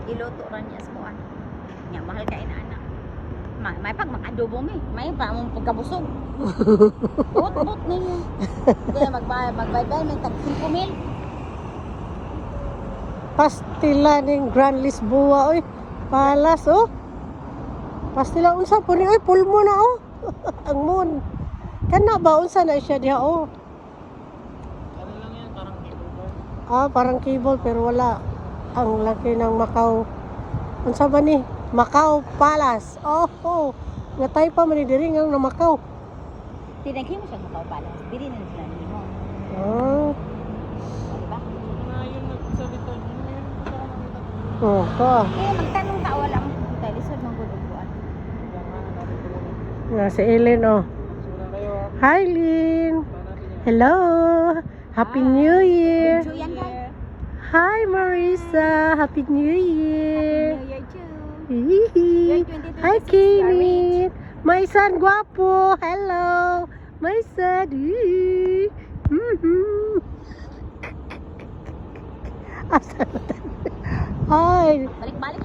iluto ra niya sa kuan. Nya mahal kay na anak. May pag makadubo mi, may pa mong pagkabusog. Bot ninyo. Kaya magbayad may tag 5,000. Pastila ning Grand Lisboa oy. Palas oh. Pastila unsa po ni oy pulmo na oh. Ang moon. Kana ba unsa na siya diha oh. Ano lang yan, parang cable car. Ah, parang cable pero wala. Ang laki ng Macau. Unsa ba ni? Macau Palace. Oh. Natay pa man ni diri nga na Macau. Tinaghi mo siya sa pala. Dili na sila nimo. Oh. Diba? Na yun nagsalita niyo, yun ko sa nakita. Oh, ka. Eh magtanong ta wala mo kita lisod mong gulubuan. Kaya nga, natin tulungan. Na si Ellen oh. Sulan kayo ha. Hi Lynn. Saan natin yan? Hello. Happy New Year. Enjoy yan kay. Hi Marisa. Happy New Year. New Year too. Hihi. Hi Kimit. My son guwapo. Hello. My son. Hihi. Asa na tayo? Hi. Balik-balik